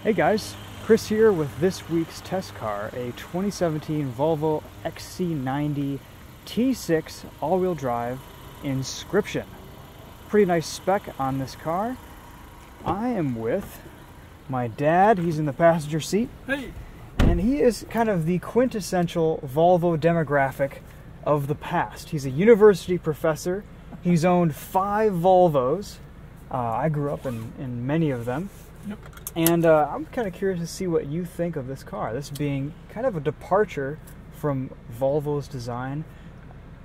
Hey guys, Chris here with this week's test car, a 2017 Volvo XC90 T6 all-wheel drive Inscription. Pretty nice spec on this car. I am with my dad, he's in the passenger seat. Hey! And he is kind of the quintessential Volvo demographic of the past. He's a university professor. He's owned 5 Volvos. I grew up in many of them. Yep. And I'm kind of curious to see what you think of this car. This being kind of a departure from Volvo's design.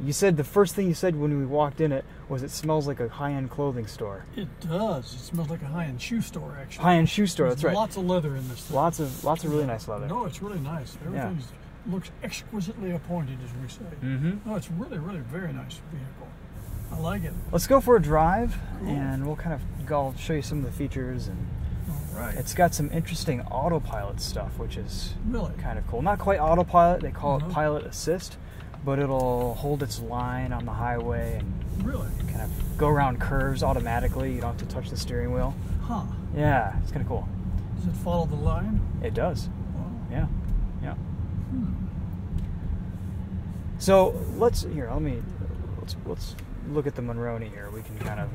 You said the first thing you said when we walked in it was it smells like a high-end clothing store. It does. It smells like a high-end shoe store, actually. High-end shoe store, that's right. Lots of leather in this thing. Lots of really nice leather. No, it's really nice. Everything looks exquisitely appointed, as we say. Mm-hmm. No, it's really, really very nice vehicle. I like it. Let's go for a drive, cool. And we'll kind of I'll show you some of the features. And all right. It's got some interesting autopilot stuff, which is really kind of cool. Not quite autopilot; they call it pilot assist, but it'll hold its line on the highway and really kind of go around curves automatically. You don't have to touch the steering wheel. Huh? Yeah, it's kind of cool. Does it follow the line? It does. Wow. Yeah, yeah. So let's look at the Monroney here. We can kind of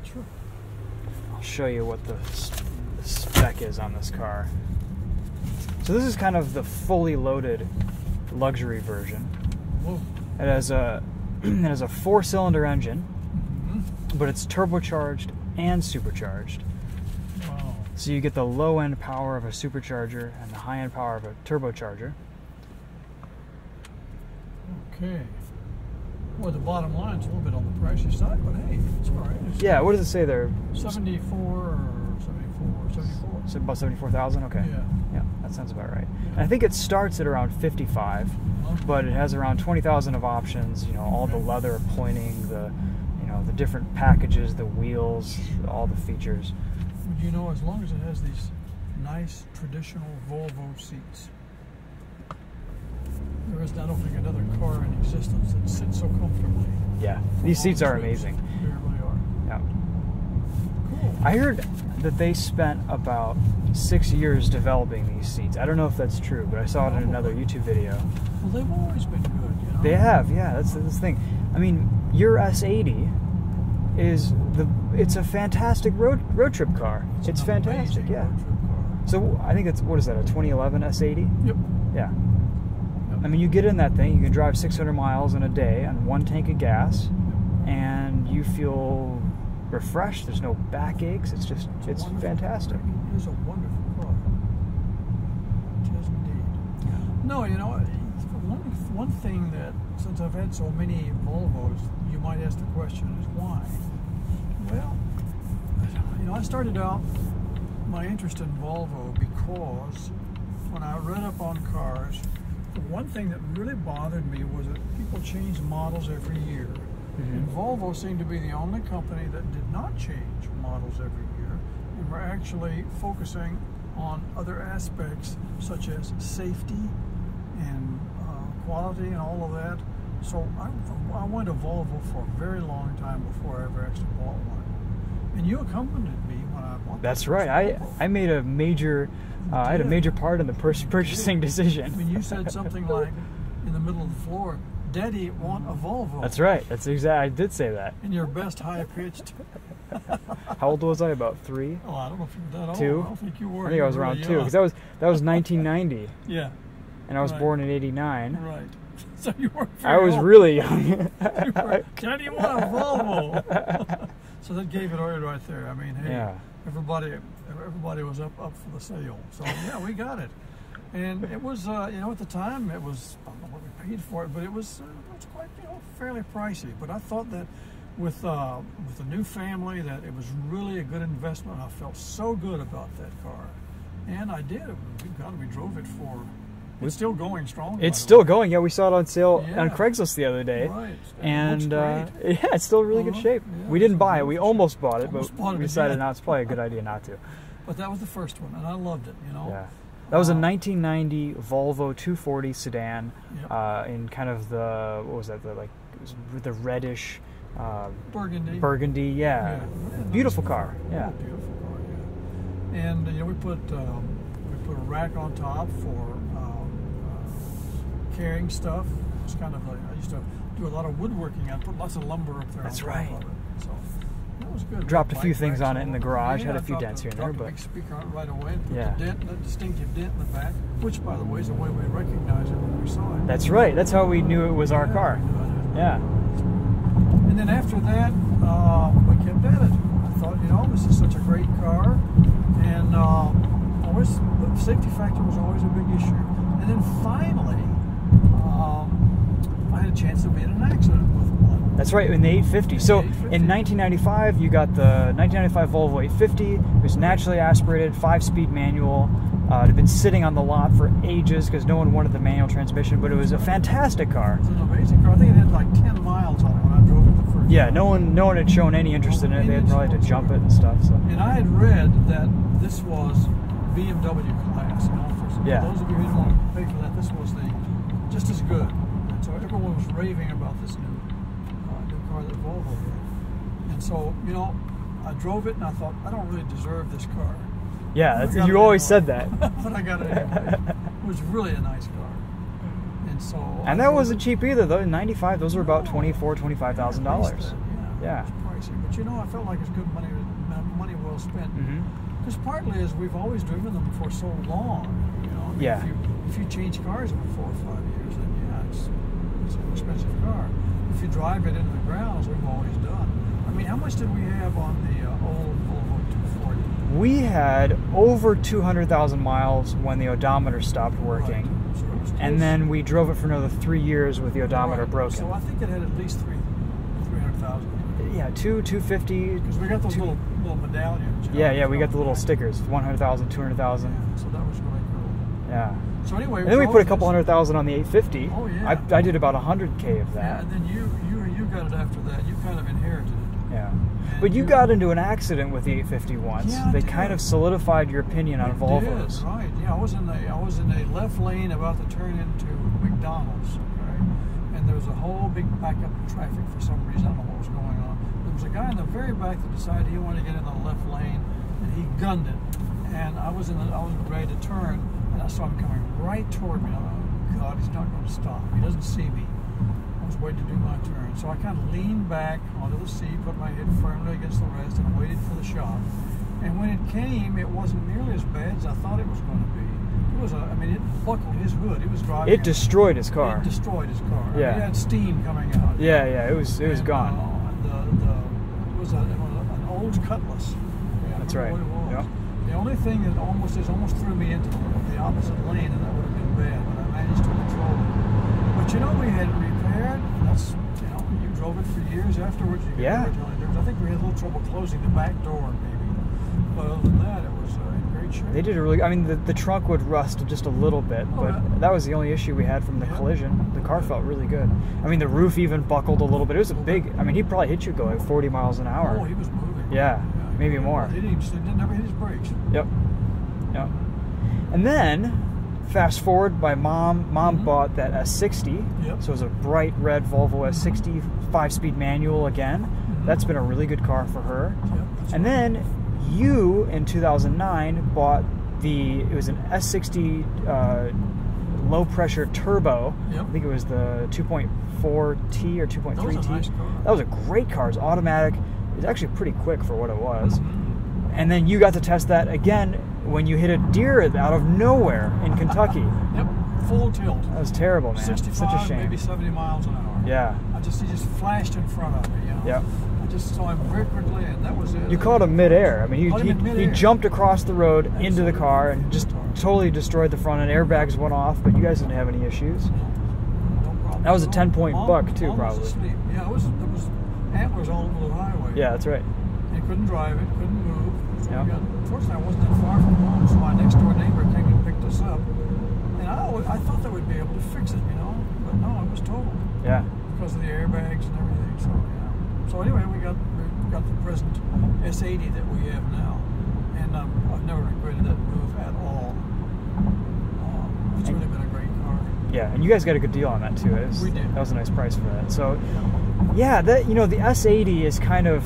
sure. I'll show you what the spec is on this car. So this is kind of the fully loaded luxury version. Whoa. It has a 4-cylinder engine, but it's turbocharged and supercharged. Wow. So you get the low end power of a supercharger and the high end power of a turbocharger. Okay. Well, the bottom line's a little bit on the pricey side, but hey, it's all right. Yeah, what does it say there? 74 or 74. So about 74,000. Okay. Yeah, that sounds about right. Yeah. And I think it starts at around 55, but it has around 20,000 of options. You know, all the leather pointing, the different packages, the wheels, all the features. But you know, as long as it has these nice traditional Volvo seats, there is, I don't think, another car in existence that sits so comfortably. Yeah, these seats are amazing. They really are. Yeah. Cool. I heard that they spent about 6 years developing these seats. I don't know if that's true, but I saw it in another YouTube video. Well, they've always been good, you know? They have, yeah, that's the thing. I mean, your S80 it's a fantastic road trip car. It's fantastic, yeah. Road trip car. So I think it's, what is that, a 2011 S80? Yep. Yeah. I mean, you get in that thing, you can drive 600 miles in a day on 1 tank of gas, and you feel refreshed. There's no backaches. It's fantastic. It is a wonderful car. It is indeed. Yeah. No, you know, one thing that, since I've had so many Volvos, you might ask the question is why? Well, you know, I started out my interest in Volvo because when I read up on cars, the one thing that really bothered me was that people changed models every year. And Volvo seemed to be the only company that did not change models every year and were actually focusing on other aspects such as safety and quality and all of that. So I went to Volvo for a very long time before I ever actually bought one. And you accompanied me when I bought. That's right. I made a major I had a major part in the purchasing decision. I mean, you said something like in the middle of the floor, "Daddy, want a Volvo." That's right. That's exact. I did say that. In your best high-pitched. How old was I? About 3? Oh, I don't know if you were that old. 2? I don't think you were. I think I was around 2 because that was 1990. Yeah. And I was born in '89. Right. So you weren't I was old. really young. You were, Daddy, want a Volvo. So that gave it away right there. I mean, hey, yeah. Everybody was up for the sale. So yeah, we got it. And it was, you know, at the time it was, I don't know what we paid for it, but it was quite, you know, fairly pricey. But I thought that with the new family that it was really a good investment. I felt so good about that car, and I did. We drove it for. It's still going strong. It's still going. Yeah, we saw it on sale Yeah. on Craigslist the other day. Right. And yeah, it's still in really good shape. Yeah, we didn't buy it. We almost bought it, almost but bought it we decided again. not. It's probably a good idea not to. But that was the first one, and I loved it. You know. Yeah. That was a 1990 Volvo 240 sedan, Yep. In kind of the, what was that? It was the reddish. Burgundy. Burgundy, yeah. Beautiful car. Yeah. Beautiful car. Yeah. And you know, we put a rack on top for carrying stuff. It's kind of like I used to do a lot of woodworking. I put lots of lumber up there. That's on right. top of it. So that was good. Dropped a few things on it in the garage. Had a few dropped dents here and there, dropped but a big speaker on it right away. And put yeah. the distinctive dent in the back, which, by the way, is the way we recognize it when we saw it. That's right. That's how we knew it was our car. Yeah. And then after that, we kept at it. I thought, you know, this is such a great car, and always the safety factor was always a big issue. And then finally, I had a chance to be in an accident with one. That's right, in the 850. So in 1995, you got the 1995 Volvo 850. It was naturally aspirated, 5-speed manual. It had been sitting on the lot for ages because no one wanted the manual transmission, but it was a fantastic car. It was an amazing car. I think it had like 10 miles on it when I drove it the first Yeah, time. no one had shown any interest in it. They had probably had to jump it and stuff. So. And I had read that this was BMW class. You know, for those of you who didn't want to pay for that, this was just as good. And so everyone was raving about this new car that Volvo had. And so, you know, I drove it and I thought, I don't really deserve this car. Yeah, you always said that. But I got it anyway. It was really a nice car. And so. And that wasn't cheap either, though. In '95, those were about $24,000, $25,000. Yeah. It was pricey. But you know, I felt like it's good money well spent. Because partly is we've always driven them for so long. You know, I mean, yeah. If you change cars every 4 or 5 years, then yeah, it's an expensive car. If you drive it into the ground, as we've always done. I mean, how much did we have on the old Volvo 240? We had over 200,000 miles when the odometer stopped working. Right. So it was close. And then we drove it for another 3 years with the odometer broken. So I think it had at least 300,000. Yeah, 250. Because we got those little medallions. You know, yeah, we got the little stickers, 100,000, 200,000. Yeah, so that was really cool. Yeah. So anyway, and then we put a couple 100,000 on the 850. Oh yeah. I did about 100K of that. Yeah, and then you got it after that. You kind of inherited it. Yeah. But you got into an accident with the 850 once. Yeah, they kind of solidified your opinion on Volvos. Right. Yeah, I was in a left lane about to turn into McDonald's. Okay, and there was a whole big backup in traffic for some reason. I don't know what was going on. There was a guy in the very back that decided he wanted to get in the left lane, and he gunned it. And I was ready to turn, and I saw him coming right toward me. I thought, oh God, he's not going to stop. He doesn't see me. I was waiting to do my turn. So I kind of leaned back onto the seat, put my head firmly against the rest, and waited for the shock. And when it came, it wasn't nearly as bad as I thought it was going to be. It was it buckled his hood. It was driving. It destroyed his car. It destroyed his car. Yeah. It had steam coming out. Yeah, it was gone. It was an old Cutlass. That's right. What it was. Yep. The only thing that almost threw me into the opposite lane, and that would have been bad, but I managed to control it. But you know, we had it repaired. That's, you know, you drove it for years afterwards. I think we had a little trouble closing the back door, maybe. But other than that, it was in great shape. They did a really. I mean, the trunk would rust just a little bit, that was the only issue we had from the collision. The car felt really good. I mean, the roof even buckled a little bit. It was a big. I mean, he probably hit you going 40 miles an hour. Oh, he was moving. Yeah, maybe more. He never hit his brakes. Yep. And then, fast forward, my mom bought that S60. Yep. So it was a bright red Volvo S60, 5-speed manual again. That's been a really good car for her. Yep, and then you, in 2009, bought it was an S60 low pressure turbo. Yep. I think it was the 2.4T or 2.3T. That was a nice car. That was a great car. It was automatic. It was actually pretty quick for what it was. And then you got to test that again when you hit a deer out of nowhere in Kentucky. Yep, full tilt. That was terrible, man. 65, such a shame. maybe 70 miles an hour. Yeah. He just flashed in front of me, you know. Yep. I just saw him very quickly, and that was it. You caught him midair. I mean, he jumped across the road into the car and just totally destroyed the front end. Airbags went off, but you guys didn't have any issues. No problem. That was a 10-point buck too, Mom probably. was asleep. Yeah, there was antlers all over the highway. Yeah, that's right. He couldn't drive it, couldn't move. So Yeah. fortunately, I wasn't that far from home, so my next door neighbor came and picked us up. And I thought they would be able to fix it, you know, but no, it was total. Yeah. Because of the airbags and everything. So yeah. So anyway, we got the present S80 that we have now, and I've never regretted that move at all. It's really been a great car. Yeah, and you guys got a good deal on that too. We did. That was a nice price for that. So, yeah, the S80 is kind of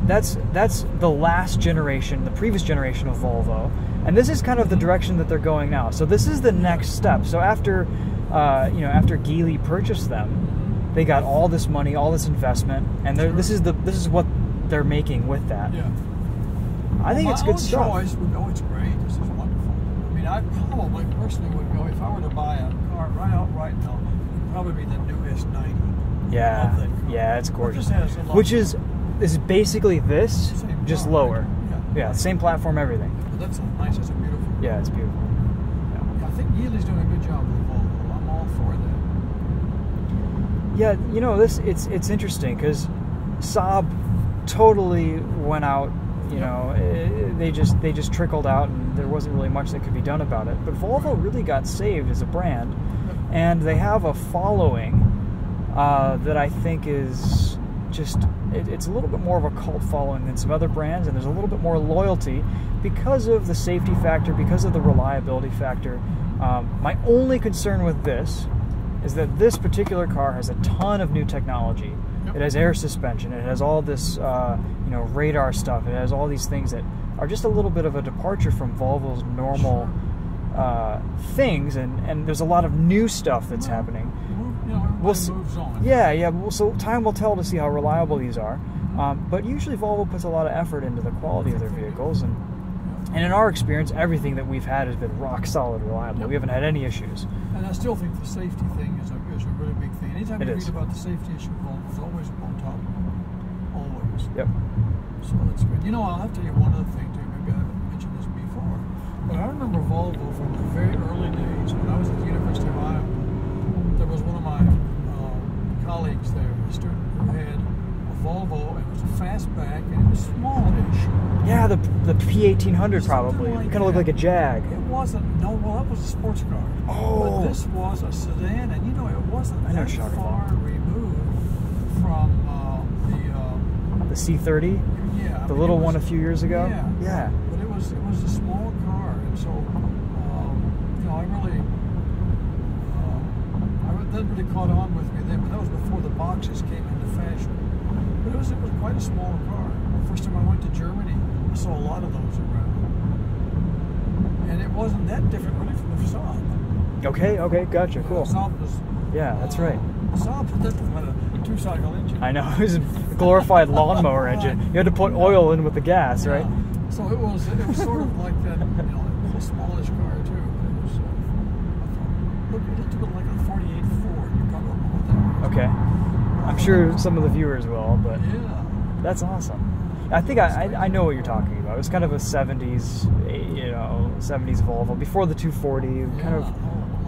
that's the last generation, the previous generation of Volvo, and this is kind of the direction that they're going now. So this is the next step. So after after Geely purchased them, they got all this money, all this investment, and this is what they're making with that. Yeah. I think it's good stuff. My choice would go, it's great, this is wonderful. I mean, I probably personally would go, if I were to buy a car right now, it would probably be the new S90. Yeah, yeah, it's gorgeous. Which is basically this, just lower. Right? Yeah, same platform, everything. But that's nice, it's a beautiful. Yeah, it's beautiful. Yeah, I think Geely's doing a good job with Volvo. I'm all for that. Yeah, you know, it's interesting because Saab totally went out. You know, they just trickled out, and there wasn't really much that could be done about it. But Volvo really got saved as a brand, and they have a following that I think is just it's a little bit more of a cult following than some other brands, and there's a little bit more loyalty because of the safety factor, because of the reliability factor. My only concern with this is that this particular car has a ton of new technology. It has air suspension. It has all this, radar stuff. It has all these things that are just a little bit of a departure from Volvo's normal things, and there's a lot of new stuff that's happening. We'll see. Moves on. Yeah. Well, so time will tell to see how reliable these are. But usually Volvo puts a lot of effort into the quality of their vehicles, and in our experience, everything that we've had has been rock solid reliable. We haven't had any issues. And I still think the safety thing is a really big thing. Anytime you read about the safety issue, Volvo's always on top. Always. Yep. So that's good. You know, I'll have to tell you one other thing too. Maybe I haven't mentioned this before, but I remember Volvo from the very early days when I was at the University of Iowa. There was one of my colleagues there, a student who had a Volvo, and it was a fastback, and it was smallish. Yeah, the P1800 probably. Like it kind of looked like a Jag. It wasn't. No, well, that was a sports car. Oh. But this was a sedan, and it wasn't that far about. removed from the C30. Yeah. The little one a few years ago. Yeah. But it was a small car, and so that really caught on with me then. But that was before the boxes came into fashion. But it was quite a small car. The first time I went to Germany, I saw a lot of those around, and it wasn't that different really from the Saab. Okay, gotcha, cool. Saab was. Yeah, that's right. Saab had a two-cycle engine. I know, it was a glorified lawnmower engine. You had to put oil in with the gas, right? So it was sort of like that. It was a smallish car too. But it was. It looked a bit like a 48 Ford. You probably don't know what that was. Okay. I'm sure some of the viewers will, but that's awesome. I think I know what you're talking about. It was kind of a 70s, 70s Volvo before the 240. Kind of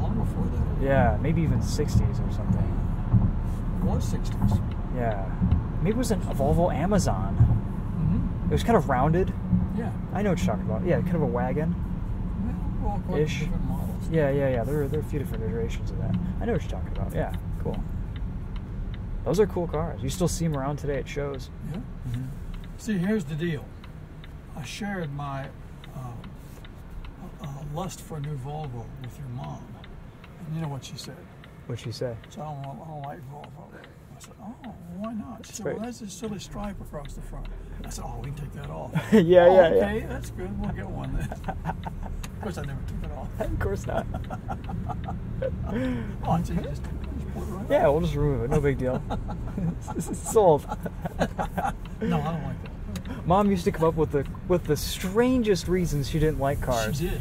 long before that. Yeah, maybe even 60s or something. It was 60s. Yeah, maybe it was a Volvo Amazon. It was kind of rounded. Yeah. I know what you're talking about. Yeah, kind of a wagon. Well, quite different models. Yeah. There are a few different iterations of that. I know what you're talking about. Yeah, cool. Those are cool cars. You still see them around today at shows. Yeah. See, here's the deal. I shared my lust for a new Volvo with your mom, and you know what she said? What'd she say? So I don't like Volvo. I said, oh, why not? She said, well, that's this silly stripe across the front. I said, oh, we can take that off. Yeah. Okay, that's good. We'll get one then. Of course, I never took it off. Of course not. Oh, so you just pull it right yeah, we'll just remove it. No big deal. It's sold. No, I don't like that. Mom used to come up with the strangest reasons she didn't like cars. She did,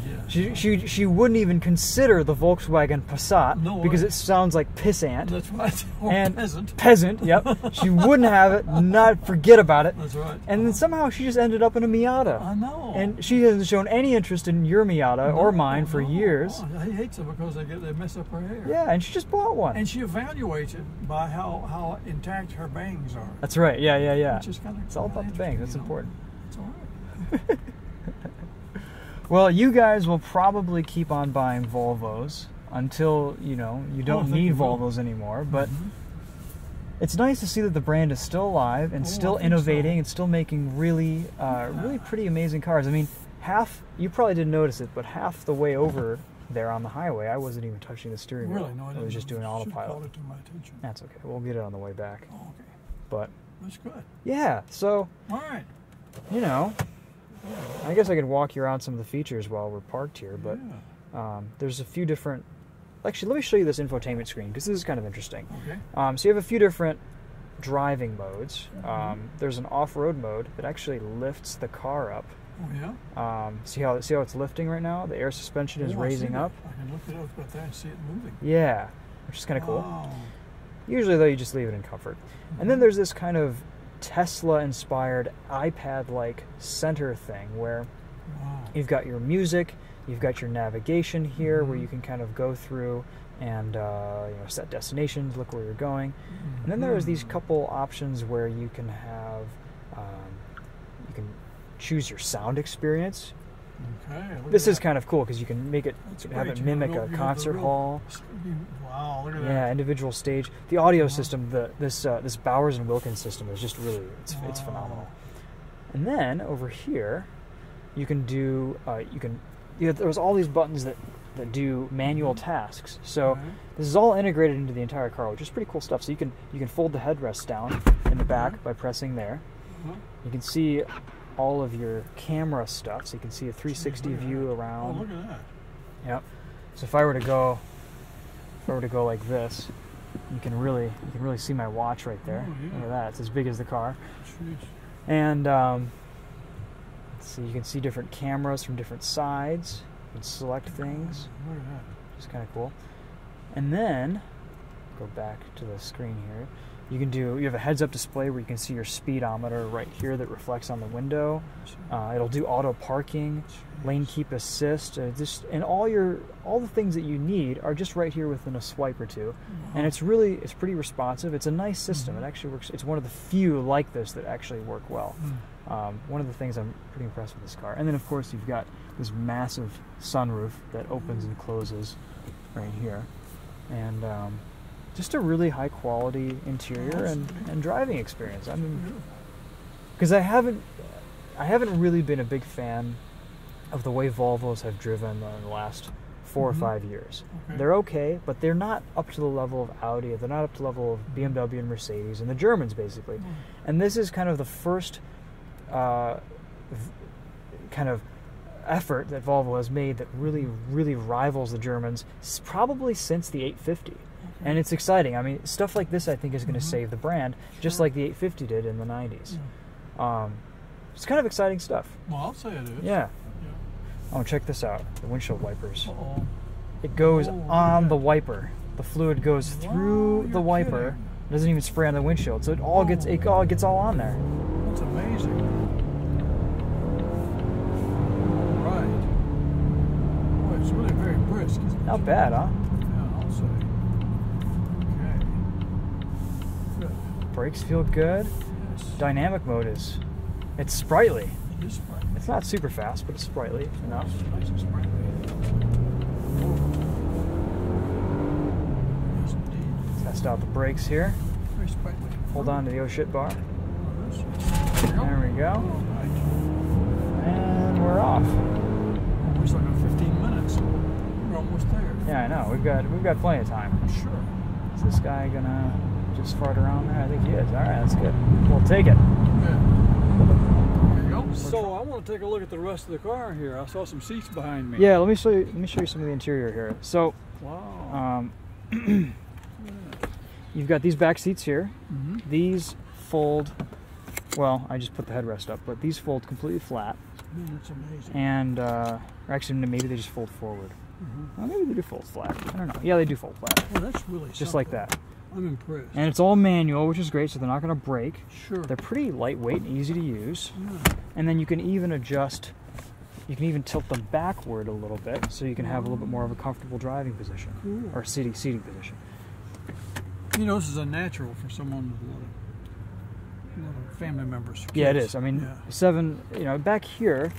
yeah. She wouldn't even consider the Volkswagen Passat because it sounds like pissant. That's right. Or and peasant. Peasant, yep. She wouldn't have it, not forget about it. That's right. And then somehow she just ended up in a Miata. I know. And she hasn't shown any interest in your Miata or mine for years. He hates them because they mess up her hair. Yeah, and she just bought one. And she evaluates it by how intact her bangs are. That's right. Yeah. Which is kind of it's all about the bangs. That's important. It's all right. Well, you guys will probably keep on buying Volvos until you don't need Volvos anymore. But it's nice to see that the brand is still alive and still innovating and still making really pretty amazing cars. I mean, you probably didn't notice it, but half the way over there on the highway, I wasn't even touching the steering wheel. Really? No, I was just doing autopilot. Called it to my attention. That's okay. We'll get it on the way back. Oh, okay. But That's good. Yeah, so, All right. you know, I guess I could walk you around some of the features while we're parked here, but there's a few different... Actually, let me show you this infotainment screen, because this is kind of interesting. Okay. So you have a few different driving modes. There's an off-road mode that actually lifts the car up. Oh, yeah? See how it's lifting right now? The air suspension is raising up. I can look it up about that and see it moving. Yeah, which is kind of cool. Wow. Usually, though, you just leave it in comfort. And then there's this kind of Tesla-inspired iPad-like center thing where you've got your music, you've got your navigation here where you can kind of go through and set destinations, look where you're going. And then there's these couple options where you can have, you can choose your sound experience. Okay. This is kind of cool because you can make it, have it mimic a You concert hall. Wow, look at that. Yeah, individual stage. The audio system, this Bowers and Wilkins system is just really, it's phenomenal. And then over here, you can do, there's all these buttons that do manual tasks. So this is all integrated into the entire car, which is pretty cool stuff. So you can fold the headrest down in the back by pressing there. You can see all of your camera stuff, so you can see a 360 view around. Oh, look at that. Yep. So if I were to go like this, you can really see my watch right there. Oh, yeah. Look at that. It's as big as the car. Jeez. And let's see, you can see different cameras from different sides. You can select things. Look at that. Which is kind of cool. And then go back to the screen here. You have a heads-up display where you can see your speedometer right here that reflects on the window. It'll do auto parking, lane keep assist, and all the things that you need are just right here within a swipe or two. And it's pretty responsive. It's a nice system. It actually works. It's one of the few like this that actually work well. One of the things I'm pretty impressed with this car. And then of course you've got this massive sunroof that opens and closes right here, and just a really high quality interior and driving experience. I mean, because I haven't really been a big fan of the way Volvos have driven in the last 4 or 5 years. They're okay, but they're not up to the level of Audi. They're not up to the level of BMW and Mercedes and the Germans, basically. And this is kind of the first kind of effort that Volvo has made that really rivals the Germans, probably since the 850. And it's exciting. I mean, stuff like this I think is going to save the brand, just like the 850 did in the 90s. It's kind of exciting stuff. Well, I'll say it is. Yeah. Oh, check this out. The windshield wipers. It goes on the wiper. The fluid goes through the wiper. It doesn't even spray on the windshield. So it all gets all on there. That's amazing. All right. Boy, it's really very brisk, isn't it? Not bad, huh? Yeah, I'll say. Brakes feel good. Yes. Dynamic mode it's sprightly. It is sprightly. It's not super fast, but it's sprightly enough. Nice and sprightly. Yes, indeed. Test out the brakes here. Very sprightly. Hold on to the oh shit bar. There we go. Oh, nice. And we're off. We're just like 15 minutes. We're almost there. Yeah, I know. We've got plenty of time. Sure. Is this guy gonna just fart around there? I think he is. All right, that's good. We'll take it. There you go. So I want to take a look at the rest of the car here. I saw some seats behind me. Yeah, let me show you some of the interior here. So, wow. You've got these back seats here. These fold. Well, I just put the headrest up, but these fold completely flat. Man, that's amazing. And or actually, maybe they just fold forward. Well, maybe they do fold flat. I don't know. Yeah, they do fold flat. Well, that's really just like that. I'm impressed. And it's all manual, which is great, so they're not going to break. Sure. They're pretty lightweight and easy to use. Yeah. And then you can even adjust, you can even tilt them backward a little bit, so you can have a little bit more of a comfortable driving position. Cool. Or seating position. You know, this is a natural for someone with a lot of family members. Kids. Yeah, it is. I mean, back here,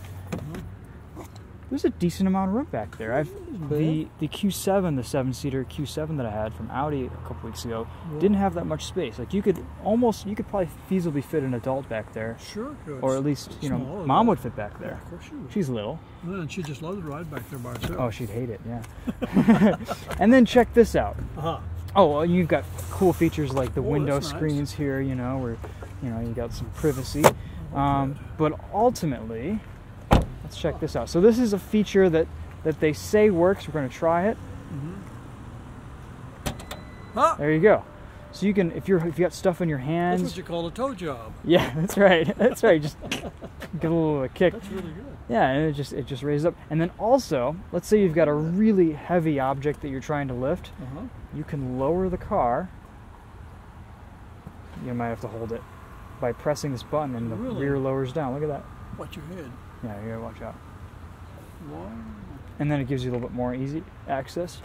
there's a decent amount of room back there. The Q7, the 7-seater Q7 that I had from Audi a couple weeks ago, didn't have that much space. Like you could probably feasibly fit an adult back there. Sure could. Or at least, Mom would fit back there. Yeah, of course she would. She's little. Well, and she'd just love to ride back there by herself. Oh, she'd hate it, yeah. And then check this out. Oh, well, you've got cool features like the window screens here, where you know, you got some privacy. But ultimately, let's check this out. So this is a feature that they say works. We're going to try it. There you go. So you can, if you got stuff in your hands. That's what you call a toe job. Yeah, that's right. That's right. Just get a little kick. That's really good. Yeah, and it just raises up. And then also, let's say you've got a really heavy object that you're trying to lift. You can lower the car. You might have to hold it by pressing this button, and the rear lowers down. Look at that. Watch your head. Yeah, you gotta watch out. Wow. And then it gives you a little bit more easy access.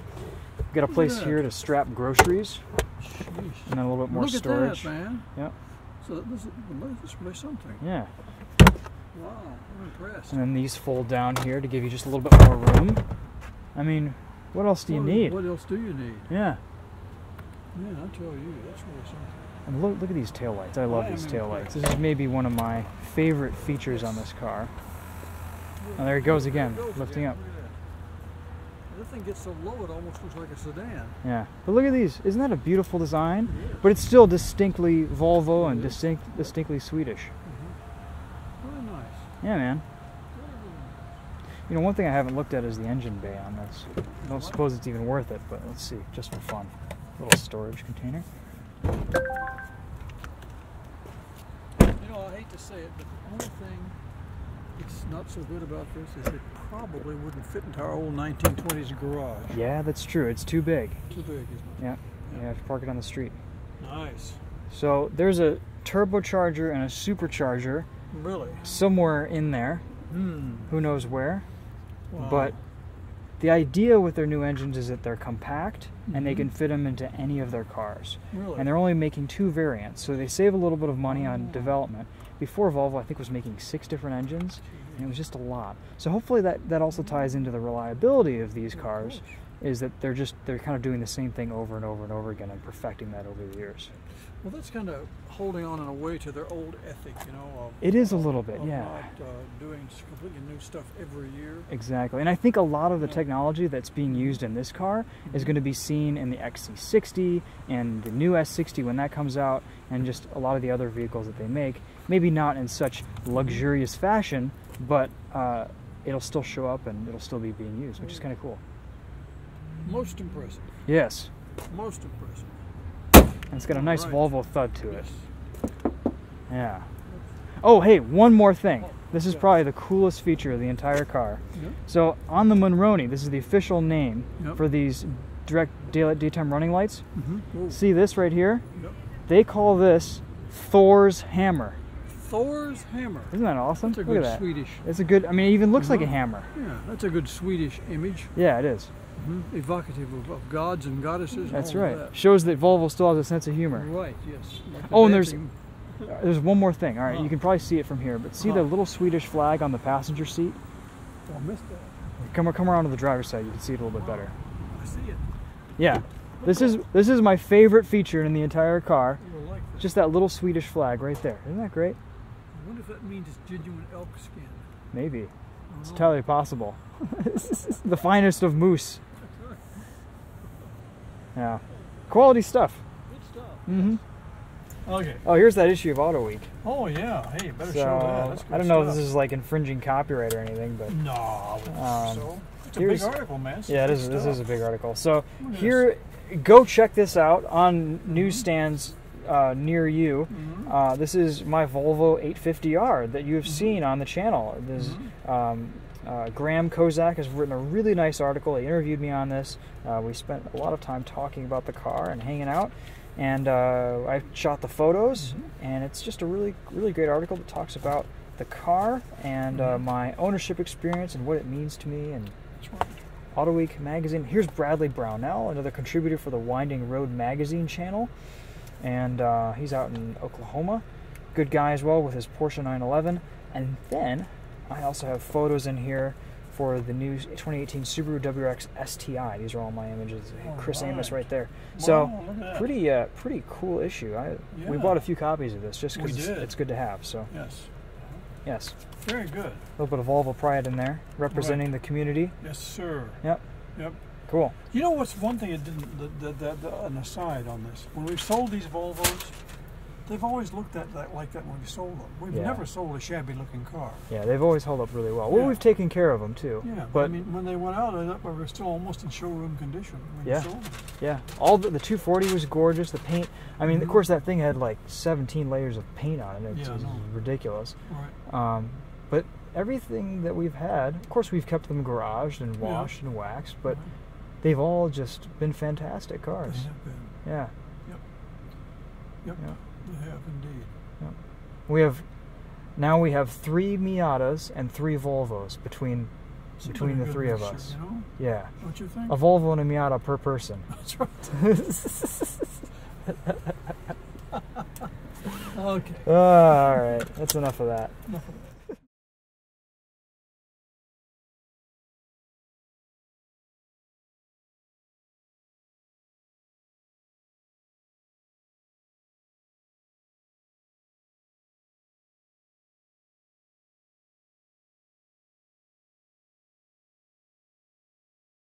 You got a place here to strap groceries. Sheesh. And then a little bit more storage. Look at that, man. Yeah. So this is something. Yeah. Wow, I'm impressed. And then these fold down here to give you just a little bit more room. I mean, what else do you need? What else do you need? Yeah. Yeah, I tell you, that's really something. And look at these taillights. I love these taillights. This is maybe one of my favorite features on this car. And there it goes again, lifting up. That thing gets so low it almost looks like a sedan. Yeah, but look at these. Isn't that a beautiful design? But it's still distinctly Volvo and distinctly Swedish. Really nice. Yeah, man. You know, one thing I haven't looked at is the engine bay on this. I don't suppose it's even worth it, but let's see, just for fun. Little storage container. You know, I hate to say it, but the only thing that's not so good about this is it probably wouldn't fit into our old 1920s garage. Yeah, that's true. It's too big. Too big, isn't it? Yeah. You have to park it on the street. Nice. So there's a turbocharger and a supercharger. Really? Somewhere in there. Who knows where? Wow. But the idea with their new engines is that they're compact and they can fit them into any of their cars. Really? And they're only making 2 variants, so they save a little bit of money on development. Before, Volvo, I think, was making 6 different engines, and it was just a lot. So hopefully that also ties into the reliability of these cars, is that they're kind of doing the same thing over and over and over again and perfecting that over the years. Well, that's kind of holding on in a way to their old ethic, you know. It is a little bit, yeah. Not doing completely new stuff every year. Exactly, and I think a lot of the technology that's being used in this car is going to be seen in the XC60 and the new S60 when that comes out, and just a lot of the other vehicles that they make. Maybe not in such luxurious fashion, but it'll still show up and it'll still be being used, which is kind of cool. Most impressive. Yes. Most impressive. And it's got a nice Volvo thud to it. Yeah. Oh, hey, one more thing. This is probably the coolest feature of the entire car. So on the Monroney, this is the official name for these direct daytime running lights. See this right here? They call this Thor's hammer. Thor's hammer. Isn't that awesome? That's a good Swedish. It's a good, I mean, it even looks like a hammer. Yeah, that's a good Swedish image. Yeah, it is. Evocative of gods and goddesses. That's and all right. That. Shows that Volvo still has a sense of humor. Right, yes. Like oh, and there's one more thing. All right, you can probably see it from here, but see the little Swedish flag on the passenger seat? Oh, I missed that. Come around to the driver's side. You can see it a little bit better. I see it. Yeah. This is my favorite feature in the entire car. Like just that little Swedish flag right there. Isn't that great? I wonder if that means it's genuine elk skin. Maybe. It's entirely possible. The finest of moose. Yeah. Quality stuff. Good stuff. Okay. Oh, here's that issue of Auto Week. Oh, yeah. Hey, you better show that. That's good I don't know if this is like infringing copyright or anything, but... No, I wouldn't think so. It's a big article, man. Yeah, this is a big article. So here, go check this out on newsstands near you. This is my Volvo 850R that you have seen on the channel. This Graham Kozak has written a really nice article. He interviewed me on this. We spent a lot of time talking about the car and hanging out. And I shot the photos, and it's just a really, really great article that talks about the car and my ownership experience and what it means to me. And Auto Week magazine. Here's Bradley Brownell, another contributor for the Winding Road magazine channel, and he's out in Oklahoma. Good guy as well with his Porsche 911. And then I also have photos in here for the new 2018 Subaru WRX STI. These are all my images. Chris Amos right there. So pretty cool issue. We bought a few copies of this just because it's good to have. So yes. Very good. A little bit of Volvo pride in there, representing the community. Yes, sir. Yep. Cool. You know what's one thing it didn't? An aside on this: when we sold these Volvos, they've always looked at that like that when we sold them. We've never sold a shabby-looking car. Yeah, they've always held up really well. Well, we've taken care of them too. Yeah, but I mean, when they went out, I thought we were still almost in showroom condition when you sold them. Yeah, all the 240 was gorgeous. The paint, I mean, of course, that thing had like 17 layers of paint on it. It's ridiculous. Right. But everything that we've had, of course, we've kept them garaged and washed and waxed, but they've all just been fantastic cars. They have been. Yeah. Yep. They have indeed. Yep. We have 3 Miatas and 3 Volvos between the 3 of us. You know? Yeah. Don't you think? A Volvo and a Miata per person. That's right. Okay. All right. That's enough of that. Enough of that.